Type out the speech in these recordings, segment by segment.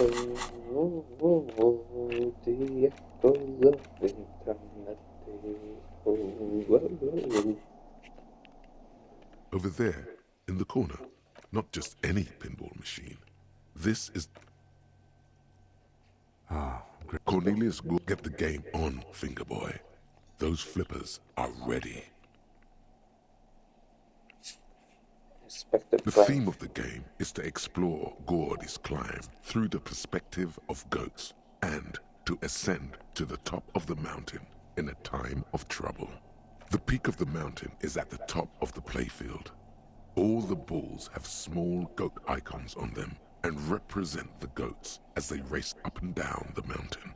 Oh, oh, oh, the echoes of eternity. Oh, oh, oh. Over there, in the corner, not just any pinball machine. This is Ah, great. Cornelius. Get the game on, finger boy. Those flippers are ready. Inspector The Prime. theme of the game is to explore Gordy's climb through the perspective of goats and to ascend to the top of the mountain in a time of trouble. The peak of the mountain is at the top of the playfield. All the balls have small goat icons on them and represent the goats as they race up and down the mountain.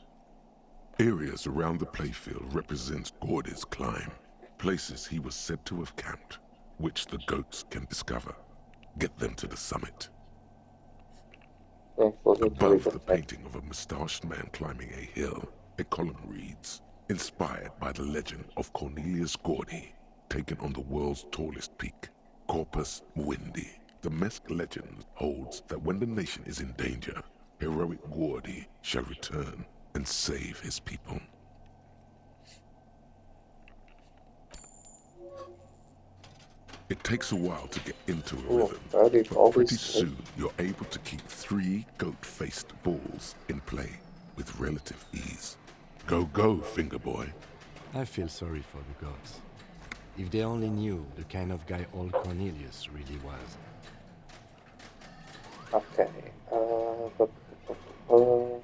Areas around the playfield represent Gordy's climb, places he was said to have camped, which the goats can discover. Get them to the summit. Don't forget to read Above the the text. painting of a mustached man climbing a hill, a column reads, inspired by the legend of Cornelius Gordy, taken on the world's tallest peak, Corpus Muindi. The Mesk legend holds that when the nation is in danger, heroic Gordy shall return and save his people. It takes a while to get into a Oh, rhythm, how did all but pretty this take? soon you're able to keep 3 goat-faced balls in play with relative ease. Go, go, finger boy. I feel sorry for the gods. If they only knew the kind of guy old Cornelius really was. Okay. Bu- bu- bu-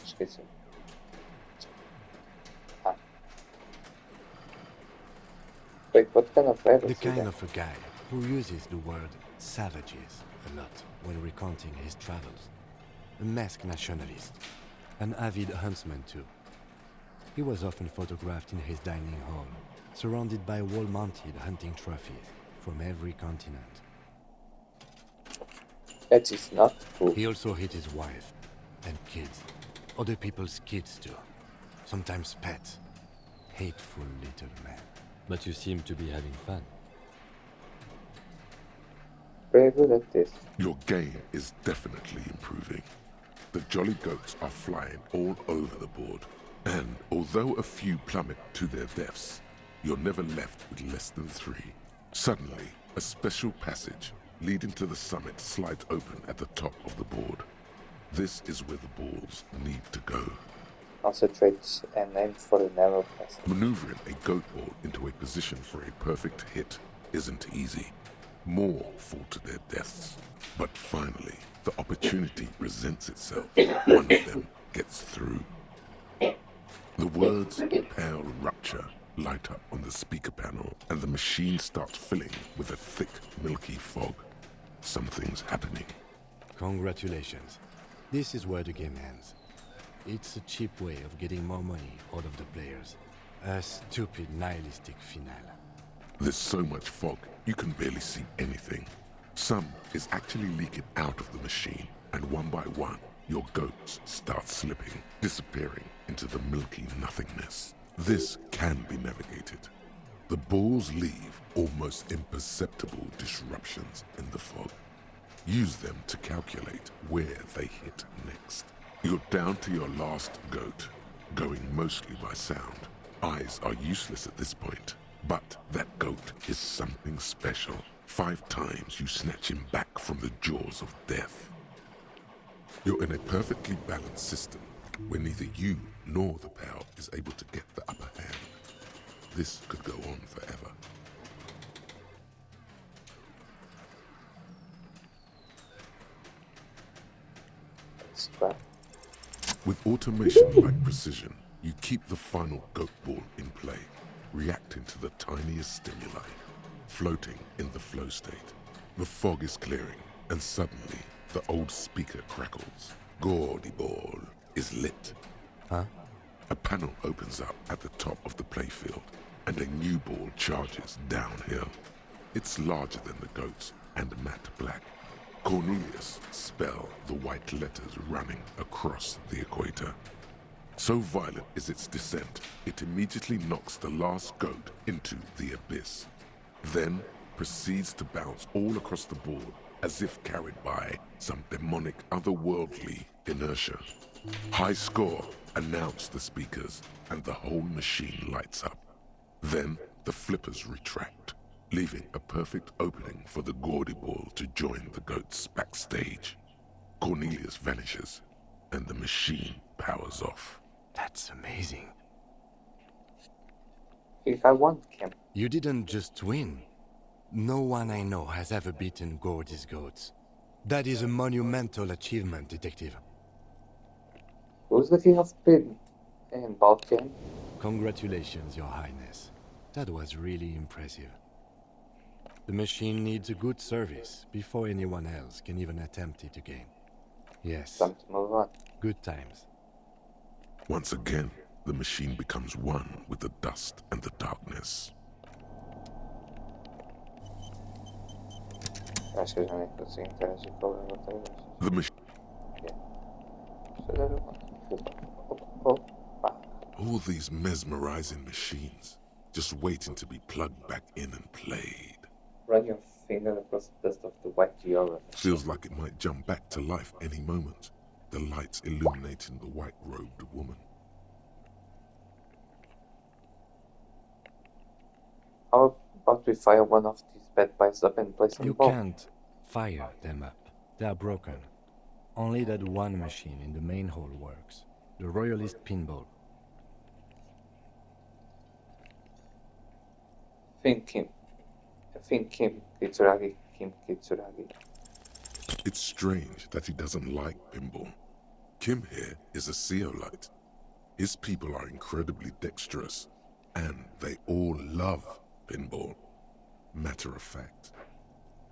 Schizo. Ah. Wait, what kind of The rabbits is kind that? of a guy who uses the word savages a lot when recounting his travels. A masked nationalist. An avid huntsman too. He was often photographed in his dining hall, surrounded by wall-mounted hunting trophies from every continent. That is not cool. He also hit his wife and kids. Other people's kids too. Sometimes pets. Hateful little man. But you seem to be having fun. Very good at this. Your game is definitely improving. The jolly goats are flying all over the board, and although a few plummet to their deaths, you're never left with less than 3. Suddenly, a special passage leading to the summit slides open at the top of the board. This is where the balls need to go. Concentrate and aim for the narrow passage. Maneuvering a goat ball into a position for a perfect hit isn't easy. More fall to their deaths. But finally, the opportunity presents itself. One of them gets through. The words "Pale Rupture" light up on the speaker panel, and the machine starts filling with a thick, milky fog. Something's happening. Congratulations. This is where the game ends. It's a cheap way of getting more money out of the players. A stupid nihilistic finale. There's so much fog, you can barely see anything. Some is actually leaking out of the machine, and one by one, your goats start slipping, disappearing into the milky nothingness. This can be navigated. The balls leave almost imperceptible disruptions in the fog. Use them to calculate where they hit next. You're down to your last goat, going mostly by sound. Eyes are useless at this point, but that goat is something special. 5 times you snatch him back from the jaws of death. You're in a perfectly balanced system where neither you nor the pal is able to get the upper hand. This could go on forever. Scrap. With automation-like precision, you keep the final goat ball in play, reacting to the tiniest stimuli, floating in the flow state. The fog is clearing, and suddenly, the old speaker crackles. Gordy Ball is lit. Huh? A panel opens up at the top of the playfield, and a new ball charges downhill. It's larger than the goats and matte black. Cornelius spell the white letters running across the equator. So violent is its descent, it immediately knocks the last goat into the abyss. Then proceeds to bounce all across the board as if carried by some demonic otherworldly inertia. High score, announce the speakers, and the whole machine lights up. Then the flippers retract, leaving a perfect opening for the gaudy ball to join the goats backstage. Cornelius vanishes, and the machine powers off. That's amazing. I think I won, Kim. You didn't just win. No one I know has ever beaten Gordy's goats. That is a monumental achievement, Detective. Who's the king of Pin in Balkan? Congratulations, Your Highness. That was really impressive. The machine needs a good service before anyone else can even attempt it again. Yes, Time to move on. good times. Once again, the machine becomes one with the dust and the darkness. Acho que eu já nem consigo interagir com a outra vez. The machine. All these mesmerizing machines, just waiting to be plugged back in and played. Run your finger across the dust of the white geography. Feels like it might jump back to life any moment, the lights illuminating the white-robed woman. How about we fire one of these bad boys up and place some You bomb? can't fire them up. They are broken. Only that one machine in the main hall works. The Royalist pinball. Think Kim. Kitsuragi. Kim Kitsuragi. It's strange that he doesn't like pinball. Kim here is a Zeolite. His people are incredibly dexterous, and they all love pinball. Matter of fact.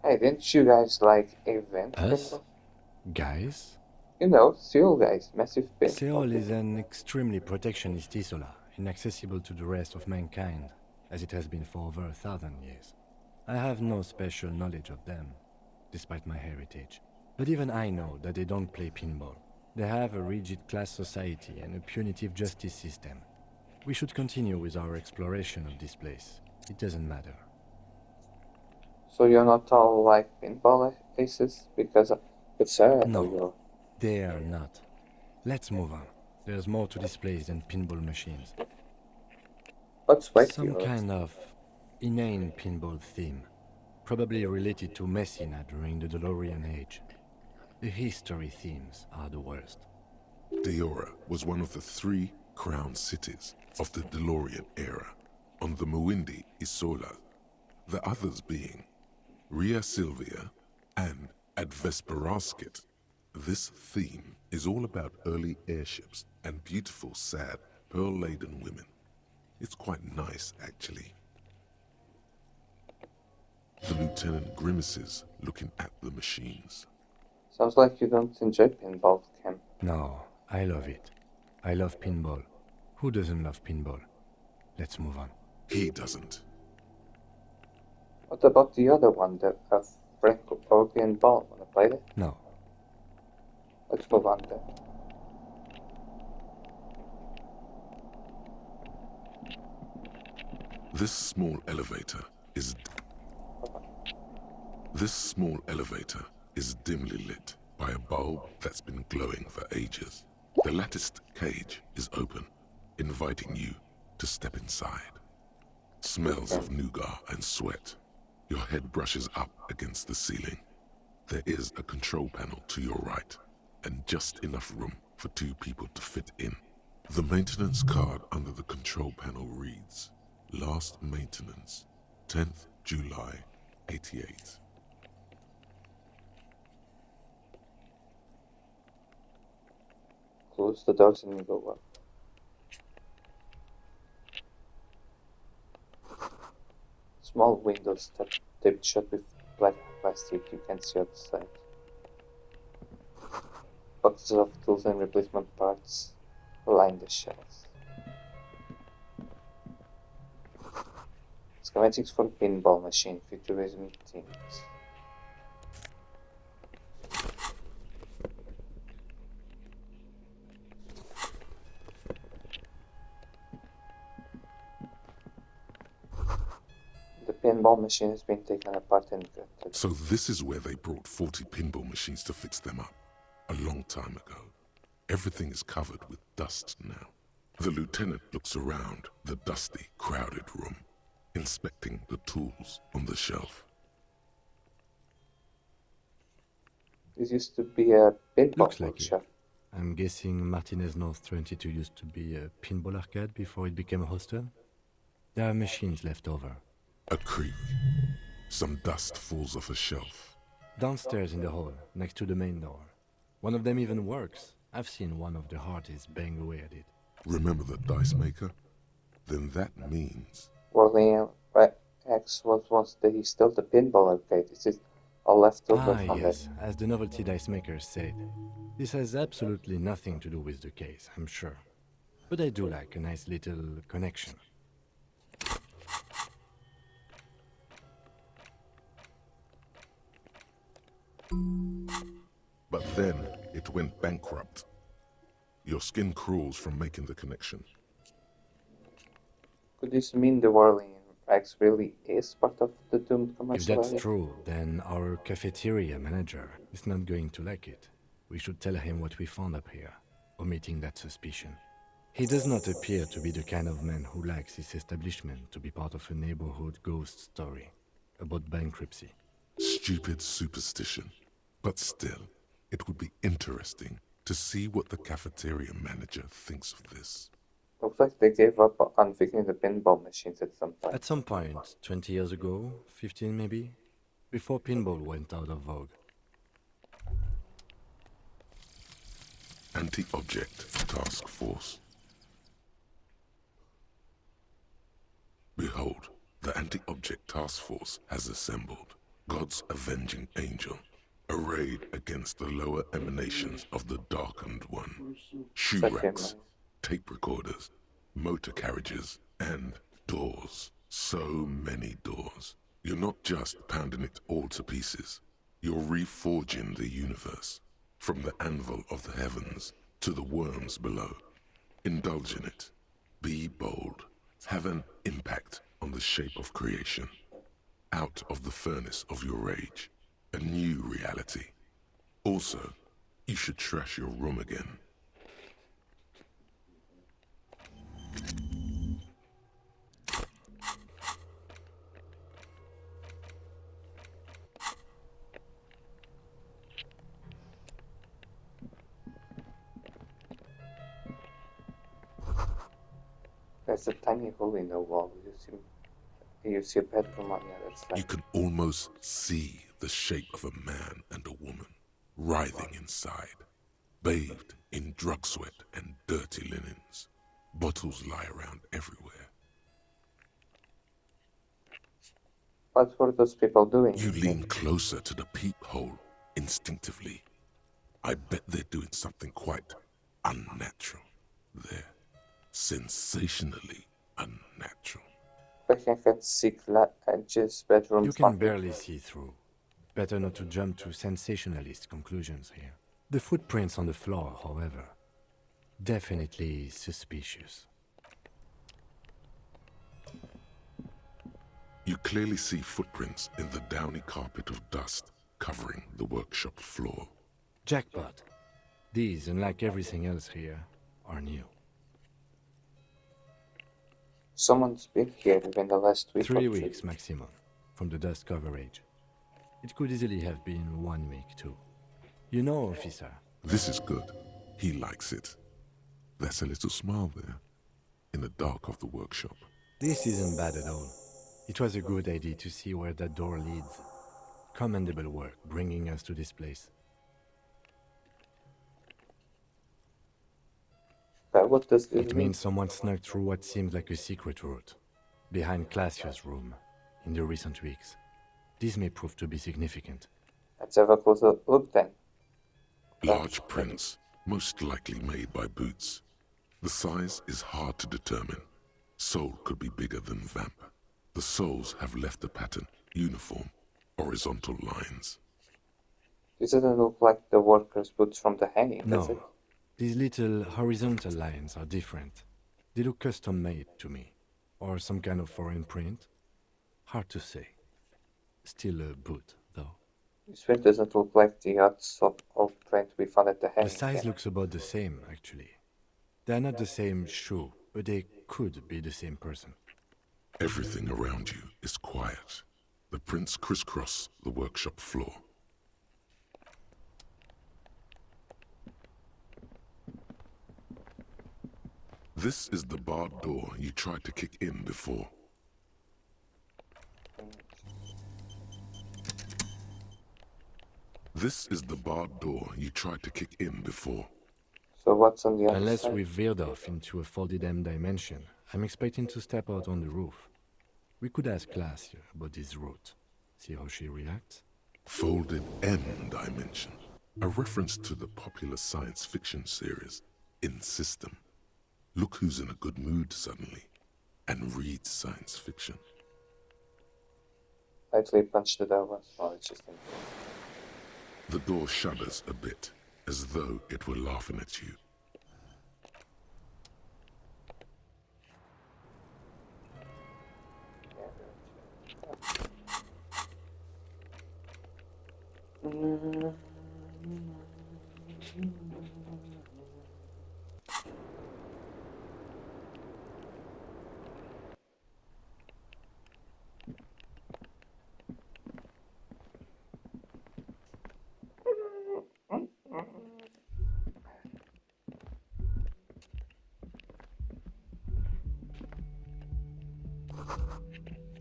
Hey, didn't you guys like event Us? pinball? Guys? You know, Seoul guys, massive pinball. Seoul is an extremely protectionist isola, inaccessible to the rest of mankind, as it has been for over 1,000 years. I have no special knowledge of them, despite my heritage. But even I know that they don't play pinball. They have a rigid class society and a punitive justice system. We should continue with our exploration of this place. It doesn't matter. So you're not all like pinball aces? Because it's sad. No, they are not. Let's move on. There's more to this place than pinball machines. What's white Some geography? kind of inane pinball theme, probably related to Messina during the DeLorean age. The history themes are the worst. Deora was one of the 3 crown cities of the DeLorean era, on the Muindi Isola, the others being Ria Silvia and Advesperaskit. This theme is all about early airships and beautiful, sad, pearl-laden women. It's quite nice, actually. The lieutenant grimaces, looking at the machines. Sounds like you don't enjoy pinball, Kim. No, I love it. I love pinball. Who doesn't love pinball? Let's move on. He doesn't. What about the other one, the Franco-European ball? Wanna play it? No. Let's move on then. This small elevator is dimly lit by a bulb that's been glowing for ages. The latticed cage is open, inviting you to step inside. Smells of nougat and sweat. Your head brushes up against the ceiling. There is a control panel to your right, and just enough room for 2 people to fit in. The maintenance card under the control panel reads, Last maintenance, 10th July, 88. Close the doors and you go up. Small windows taped shut with black plastic. You can see outside. Boxes of tools and replacement parts line the shelves. Schematics for pinball machine, futurism themes. pinball machine has been taken apart and gutted. So this is where they brought 40 pinball machines to fix them up. A long time ago. Everything is covered with dust now. The lieutenant looks around the dusty, crowded room, inspecting the tools on the shelf. This used to be a pinball Looks like it. workshop. I'm guessing Martinez North 22 used to be a pinball arcade before it became a hostel? There are machines left over. A creak. Some dust falls off a shelf. Downstairs in the hall, next to the main door. One of them even works. I've seen one of the artists bang away at it. Remember the dice maker? Then that means... Whirling X was once still the pinball arcade. This is a leftover from Yes, it. as the novelty dice makers said. This has absolutely nothing to do with the case, I'm sure. But I do like a nice little connection. But then it went bankrupt. Your skin crawls from making the connection. Could this mean the Whirling X really is part of the doomed If commercial that's area? true, then our cafeteria manager is not going to like it. We should tell him what we found up here, omitting that suspicion. He does not appear to be the kind of man who likes his establishment to be part of a neighborhood ghost story about bankruptcy. Stupid superstition. But still, it would be interesting to see what the cafeteria manager thinks of this. Looks like they gave up on fixing the pinball machines at some point. At some point, 20 years ago, 15 maybe, before pinball went out of vogue. Anti-object task force. Behold, the anti-object task force has assembled. God's avenging angel, arrayed against the lower emanations of the darkened one. Shoe Such a racks, nice- tape recorders, motor carriages, and doors. So many doors. You're not just pounding it all to pieces. You're reforging the universe, from the anvil of the heavens to the worms below. Indulge in it. Be bold. Have an impact on the shape of creation. Out of the furnace of your rage. A new reality. Also, you should trash your room again. There's a tiny hole in the wall. You see a bedroom on the other You side. can almost see the shape of a man and a woman writhing inside, bathed in drug sweat and dirty linens. Bottles lie around everywhere. What were those people doing? You lean closer to the peephole instinctively. I bet they're doing something quite unnatural there. Sensationally unnatural. I can see Edge's bedroom. You can barely see through. Better not to jump to sensationalist conclusions here. The footprints on the floor, however, definitely suspicious. You clearly see footprints in the downy carpet of dust covering the workshop floor. Jackpot. These, unlike everything else here, are new. Someone's been here within the last week 3 or two. weeks maximum, from the dust coverage. It could easily have been 1 week too. You know, officer, This is good. He likes it. There's a little smile there, in the dark of the workshop. this isn't bad at all. It was a good idea to see where that door leads. Commendable work bringing us to this place. But what does this It mean? means someone snuck through what seems like a secret route, behind Classia's room, in the recent weeks. This may prove to be significant. Let's have a closer look then. Large prints, most likely made by Boots. The size is hard to determine. Sole could be bigger than Vamp. The soles have left a pattern, uniform, horizontal lines. This doesn't look like the workers' boots from the hanging, does it? No, these little horizontal lines are different. They look custom-made to me, or some kind of foreign print. Hard to say. Still a boot, though. This one doesn't look like the odds of all trying to be found at the The hanging size camp. looks about the same, actually. They're not the same shoe, but they could be the same person. Everything around you is quiet. The prints crisscross the workshop floor. This is the barred door you tried to kick in before. This is the barred door you tried to kick in before. So what's on the other Unless side? we veered off into a folded M dimension, I'm expecting to step out on the roof. We could ask Glacia about this route. See how she reacts? Folded M dimension. A reference to the popular science fiction series, In System. Look who's in a good mood suddenly, and reads science fiction. Lightly punched the door once. Oh, it's just The door shudders a bit, as though it were laughing at you.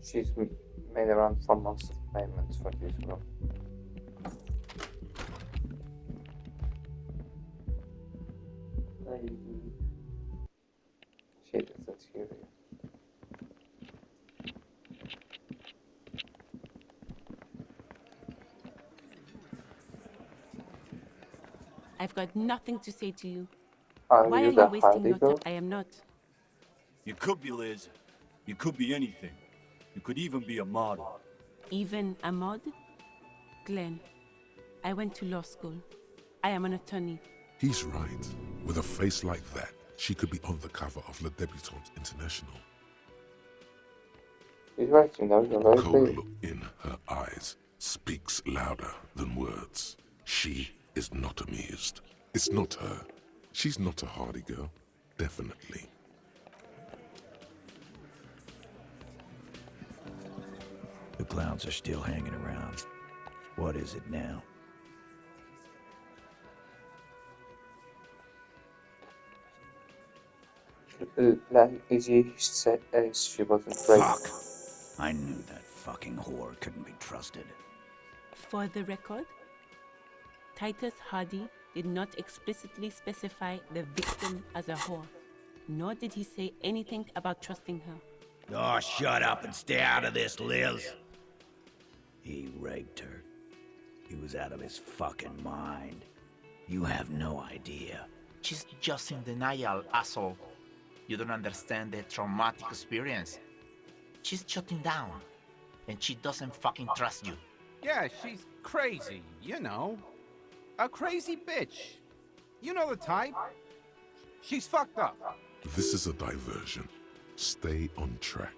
She's made around 4 months of payments for this room. She doesn't hear you. I've got nothing to say to you. Are Why you are the you wasting hardy your girl? time? I am not. You could be Liz. You could be anything. You could even be a model. Even a mod? Glenn, I went to law school. I am an attorney. He's right. With a face like that, she could be on the cover of Le Debutante International. She's right, you know, you're The very cold pretty. look in her eyes speaks louder than words. She is not amused. It's not her. She's not a hardy girl. Definitely. The clowns are still hanging around. What is it now? Lizzie said she wasn't right. Fuck! I knew that fucking whore couldn't be trusted. For the record, Titus Hardy did not explicitly specify the victim as a whore, nor did he say anything about trusting her. Oh, shut up and stay out of this, Liz. He raped her. He was out of his fucking mind. You have no idea. She's just in denial, asshole. You don't understand the traumatic experience. She's shutting down, and she doesn't fucking trust you. Yeah, she's crazy, you know. A crazy bitch. You know the type. She's fucked up. This is a diversion. Stay on track.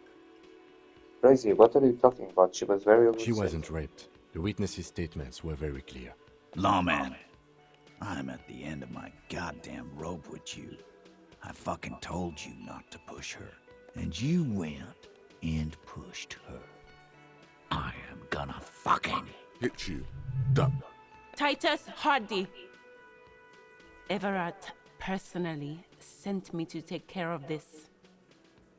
Crazy, what are you talking about? She was very She lucid. wasn't raped. The witnesses' statements were very clear. Lawman, I'm at the end of my goddamn rope with you. I fucking told you not to push her. And you went and pushed her. I am gonna fucking... Hit you. Duck. Titus Hardy! Everett personally sent me to take care of this.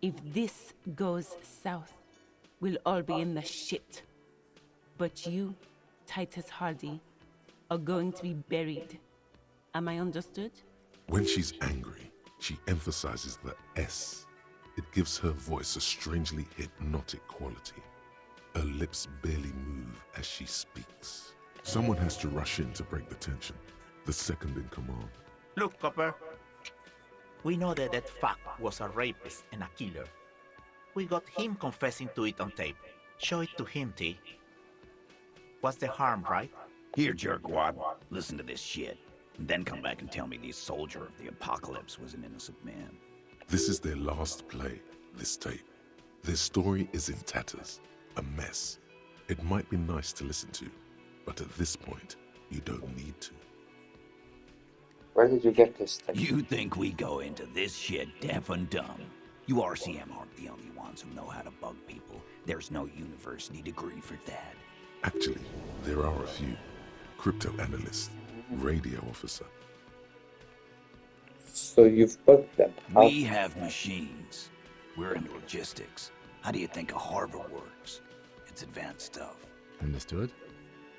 If this goes south, we'll all be in the shit. But you, Titus Hardy, are going to be buried. Am I understood? When she's angry, she emphasizes the S. It gives her voice a strangely hypnotic quality. Her lips barely move as she speaks. Someone has to rush in to break the tension. The second in command. Look, Copper. We know that that fuck was a rapist and a killer. We got him confessing to it on tape. Show it to him, T. What's the harm, right? Here, jerkwad, listen to this shit. And then come back and tell me this soldier of the apocalypse was an innocent man. This is their last play, this tape. Their story is in tatters. a mess. It might be nice to listen to, but at this point, you don't need to. Where did you get this thing? You think we go into this shit deaf and dumb? You RCM aren't the only ones who know how to bug people. There's no university degree for that. Actually, there are a few. Crypto analyst, radio officer. So you've bugged them. We have machines. We're in logistics. How do you think a harbor works? It's advanced stuff. Understood?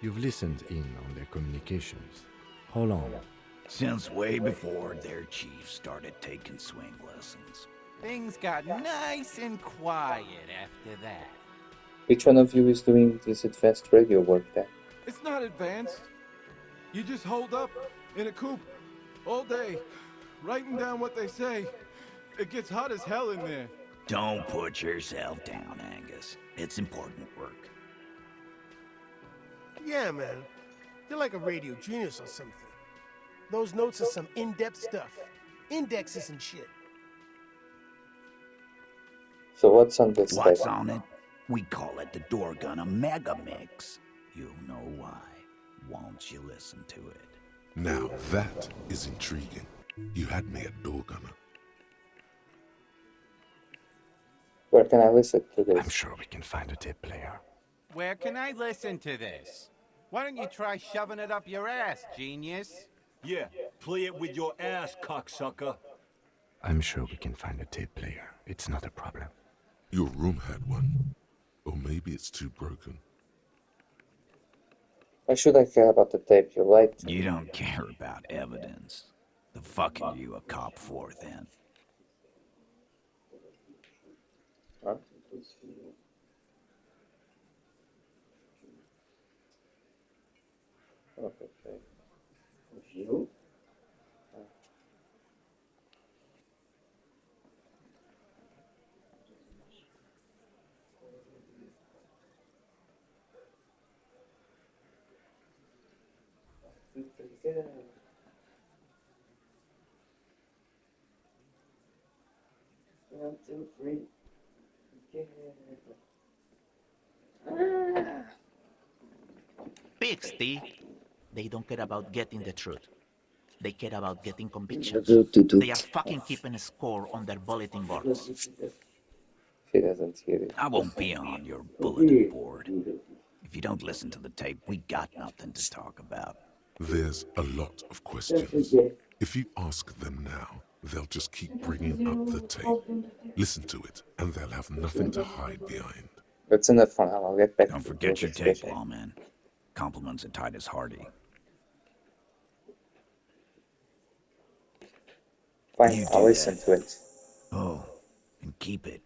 You've listened in on their communications. How long? Since way before their chief started taking swing lessons. Things got nice and quiet after that. Which one of you is doing this advanced radio work then? It's not advanced. You just hold up in a coop all day, writing down what they say. It gets hot as hell in there. Don't put yourself down, Angus. It's important work. Yeah, man. You're like a radio genius or something. Those notes are some in-depth stuff. Indexes and shit. So what's on this What's tape? on it? We call it the door gun a mega mix. You'll know why once you listen to it. Now that is intriguing. You had me at door gunner. Where can I listen to this? I'm sure we can find a tape player. Where can I listen to this? Why don't you try shoving it up your ass, genius? Yeah, play it with your ass, cocksucker. I'm sure we can find a tape player. It's not a problem. Your room had one. Or maybe it's too broken. Why should I care about the tape? You lied to me. You don't care about evidence. The fuck are you a cop for, then? Huh? Okay. You? One, two, three. Pigs, T. They don't care about getting the truth. They care about getting convictions. They are fucking keeping a score on their bulletin boards. She doesn't hear it. I won't be on your bulletin board. If you don't listen to the tape, we got nothing to talk about. There's a lot of questions. If you ask them now, they'll just keep bringing up the tape. Listen to it, and they'll have nothing to hide behind. That's enough for now. I'll get back Don't to forget the your tape, investigation. lawman. Compliments of Titus Hardy. Fine, You I'll do listen that. to it. Oh, and keep it.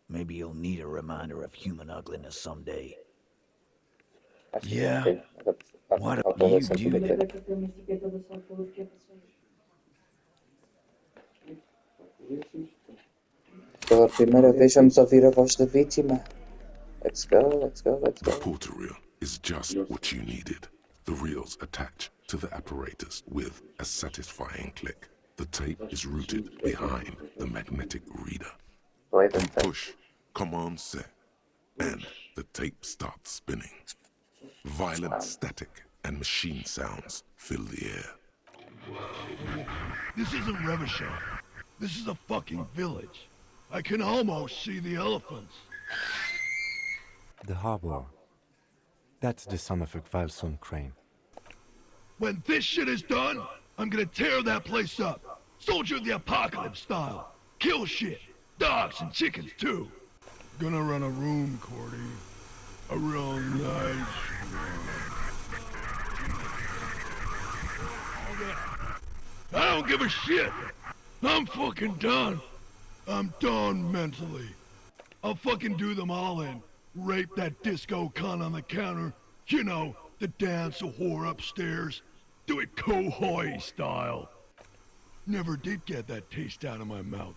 Maybe you'll need a reminder of human ugliness someday. Actually, Yeah. okay. What I'll do you listen to do it. Pela primeira vez vamos ouvir a voz da vítima. Let's go, let's go, let's The go. porter reel is just what you needed. The reels attach to the apparatus with a satisfying click. The tape is routed behind the magnetic reader. Play the You tape. push, command set, and the tape starts spinning. Violent static and machine sounds fill the air. This isn't Revachol. This is a fucking village. I can almost see the elephants. The harbor. That's the son of a Kvalson crane. When this shit is done, I'm gonna tear that place up. Soldier of the apocalypse style. Kill shit. Dogs and chickens too. Gonna run a room, Cordy. A real nice room. I don't give a shit. I'm fucking done. I'm done mentally. I'll fucking do them all in. Rape that disco cunt on the counter. You know, the dance a whore upstairs. Do it Kohoi style. Never did get that taste out of my mouth.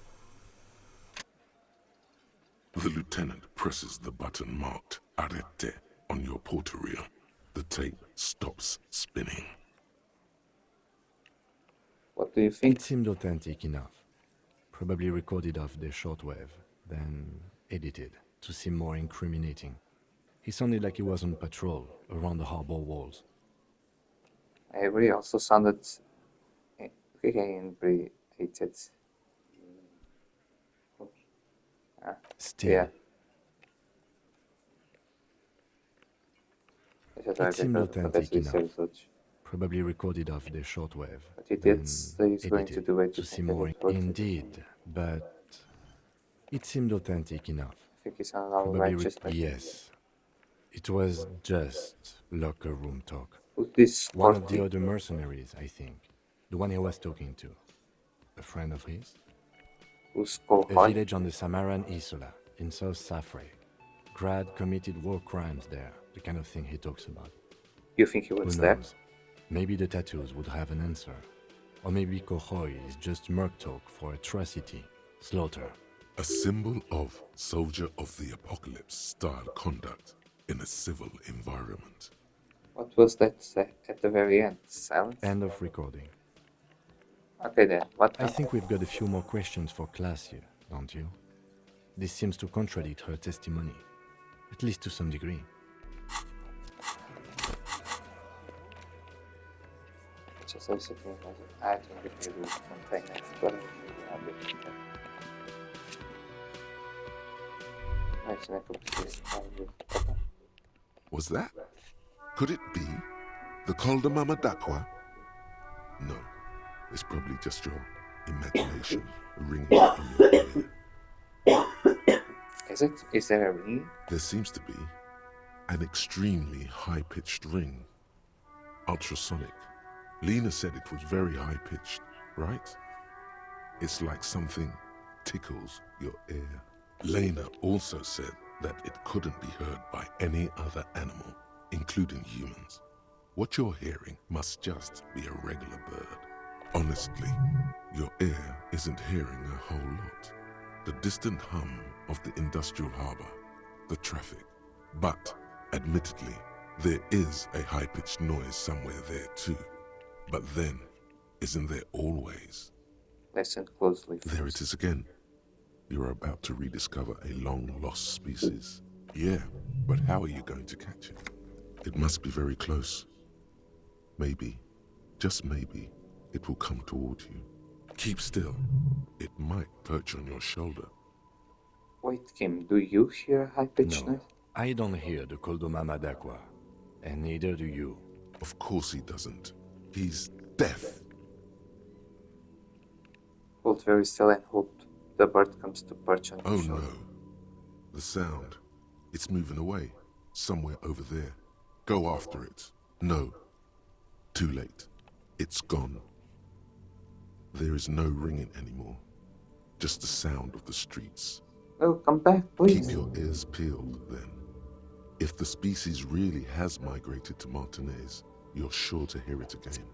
The lieutenant presses the button marked Arrete on your porter reel. The tape stops spinning. What do you think? It seemed authentic enough. Probably recorded off the shortwave, then edited to seem more incriminating. He sounded like he was on patrol around the harbor walls. I agree, also sounded inebriated. Still, Yeah. it seemed authentic enough. Probably recorded off the shortwave, But he then did say he's going to edited do it to to seem make more it look indeed, but it seemed authentic enough. I think he sounded all Probably righteous like yes. It was just locker room talk. Who's this One of the Sporty? other mercenaries, I think. The one he was talking to. A friend of his? Who's A Kohoi? village on the Samaran Isola, in South Safre. Grad committed war crimes there, the kind of thing he talks about. You think he Who was knows? there? Maybe the tattoos would have an answer. Or maybe Kohoi is just merc talk for atrocity, slaughter. A symbol of soldier of the apocalypse style conduct in a civil environment. What was that at the very end? Silence? End of recording. Okay then, what I now? think we've got a few more questions for class here, don't you? This seems to contradict her testimony, at least to some degree. Just also I don't think we will contain it, but Was that? Could it be the Koldamama Dakwa? No, it's probably just your imagination ringing in your ear. Is it? Is there a ring? There seems to be an extremely high-pitched ring. Ultrasonic. Lena said it was very high-pitched, right? It's like something tickles your ear. Lena also said that it couldn't be heard by any other animal, including humans. What you're hearing must just be a regular bird. Honestly, your ear isn't hearing a whole lot. The distant hum of the industrial harbor, the traffic. But, admittedly, there is a high-pitched noise somewhere there too. But then, isn't there always? Listen closely. There it is again. You're about to rediscover a long-lost species. Yeah, but how are you going to catch it? It must be very close. Maybe, just maybe, it will come toward you. Keep still. It might perch on your shoulder. Wait, Kim, do you hear a high-pitched No, noise? I don't hear the Koldomama Dakwa, and neither do you. Of course he doesn't. He's deaf. Hold very still and hope the bird comes to perch on Oh your shoulder. no. The sound. It's moving away. Somewhere over there. Go after it. No. Too late. It's gone. There is no ringing anymore. Just the sound of the streets. No, come back, please. Keep your ears peeled, then. If the species really has migrated to Martinez, you're sure to hear it again.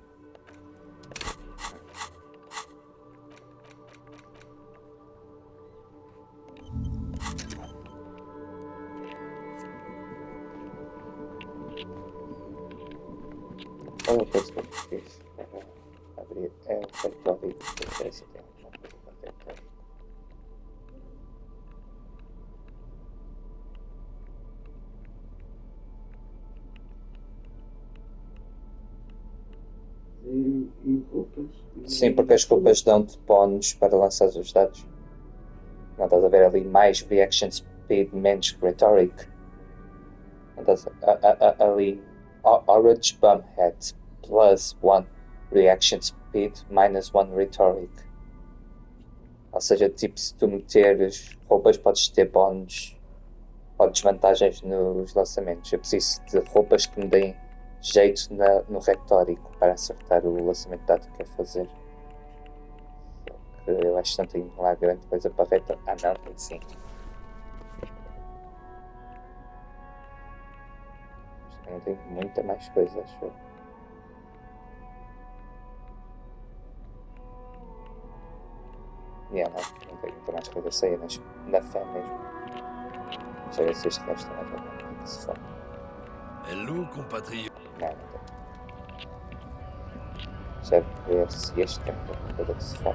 Olha que eu fiz. Abrir o factory de teste. Uma coisa para factory. Sim, porque as roupas dão-te bónus para lançar os dados. Não estás a ver ali mais reaction speed, menos rhetoric. Não estás ali Orange Bumhead plus 1 reaction speed minus 1 rhetoric. Ou seja, tipo, se tu meteres roupas podes ter bónus ou desvantagens nos lançamentos. Eu preciso de roupas que me deem jeito no retórico para acertar o lançamento de dado que quero fazer. Só que eu acho que não tenho lá grande coisa para retórico. Ah não, tem sim. Não tenho muita mais coisa, acho eu. Não tenho muita mais coisa a sair na fé mesmo. Deixa eu ver se este gajo também tem que se for. Hello, compatriote. Não tem. Deixa eu ver se este tem alguma coisa que se for.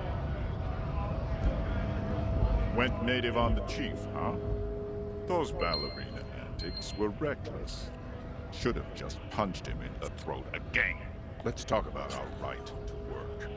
Went native on the chief, huh? Those ballerina men. antics were reckless. Should have just punched him in the throat again. Let's talk about our right to work.